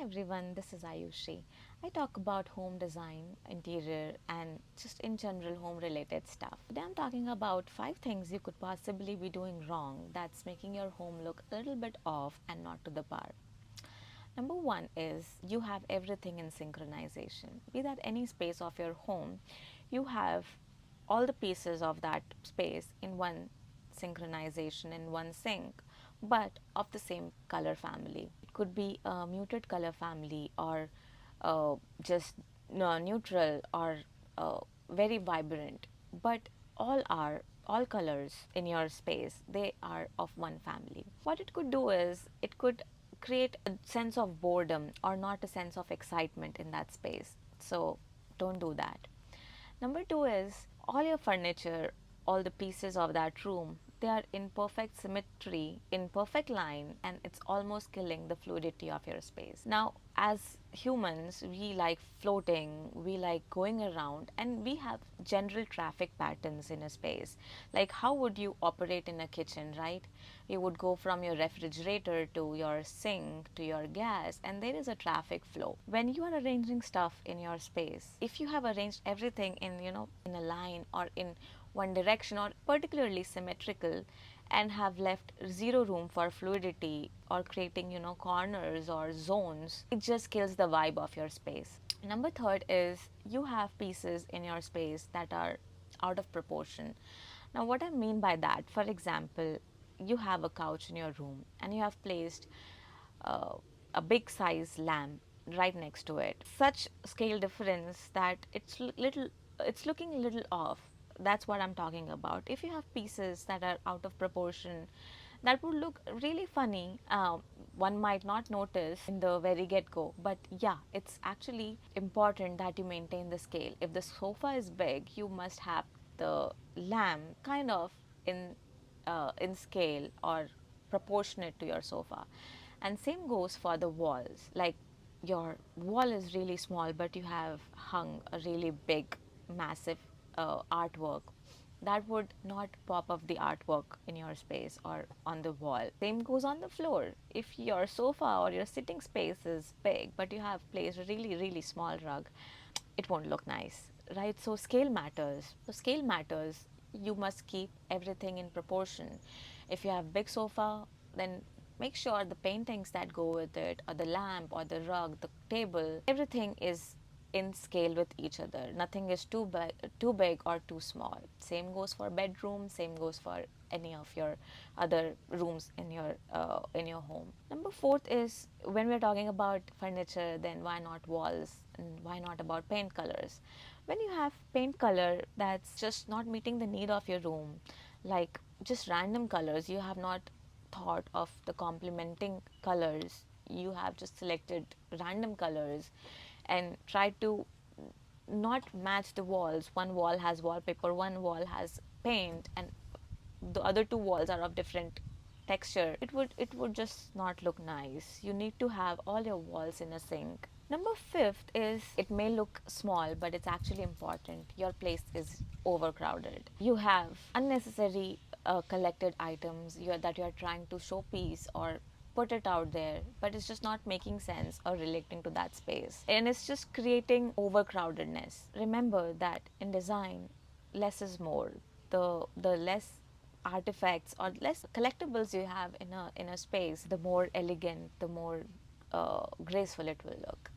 everyone, this is Ayushi. I talk about home design, interior, and just in general home related stuff. Today I'm talking about 5 things you could possibly be doing wrong that's making your home look a little bit off and not to the par. Number 1 is you have everything in synchronization. Be that any space of your home, you have all the pieces of that space in one synchronization, in one sync, but of the same color family. It could be a muted color family, or just neutral, or very vibrant, but all colors in your space, they are of one family. What it could do is it could create a sense of boredom or not a sense of excitement in that space, so don't do that. Number 2 is all your furniture, all the pieces of that room, they are in perfect symmetry, in perfect line, and it's almost killing the fluidity of your space. Now, as humans, we like floating, we like going around, and we have general traffic patterns in a space. Like, how would you operate in a kitchen, right? You would go from your refrigerator to your sink to your gas, and there is a traffic flow. When you are arranging stuff in your space, if you have arranged everything in, in a line or in one direction or particularly symmetrical, and have left zero room for fluidity or creating, corners or zones, it just kills the vibe of your space. Number third is you have pieces in your space that are out of proportion. Now, what I mean by that, for example, you have a couch in your room and you have placed uh, a big size lamp right next to it. Such scale difference that it's looking a little off. That's what I'm talking about. If you have pieces that are out of proportion, that would look really funny. One might not notice in the very get go, but yeah, it's actually important that you maintain the scale. If the sofa is big, you must have the lamp kind of in scale or proportionate to your sofa. And same goes for the walls. Like, your wall is really small, but you have hung a really big, massive artwork. That would not pop up the artwork in your space or on the wall. Same goes on the floor. If your sofa or your sitting space is big, but you have placed a really, really small rug, it won't look nice, right? So scale matters. So scale matters. You must keep everything in proportion. If you have big sofa, then make sure the paintings that go with it, or the lamp, or the rug, the table, everything is in scale with each other. Nothing is too big or too small. Same goes for bedroom. Same goes for any of your other rooms in your home. Number fourth is, when we're talking about furniture, then why not walls, and why not about paint colors? When you have paint color that's just not meeting the need of your room, like just random colors, you have not thought of the complementing colors, you have just selected random colors and tried to not match the walls. One wall has wallpaper, one wall has paint, and the other two walls are of different texture. It would just not look nice. You need to have all your walls in a sync. Number fifth is, it may look small, but it's actually important. Your place is overcrowded. You have unnecessary collected items that you are trying to showpiece or put it out there, but it's just not making sense or relating to that space, and it's just creating overcrowdedness. Remember that in design, less is more. The less artifacts or less collectibles you have in a space, the more elegant, the more graceful it will look.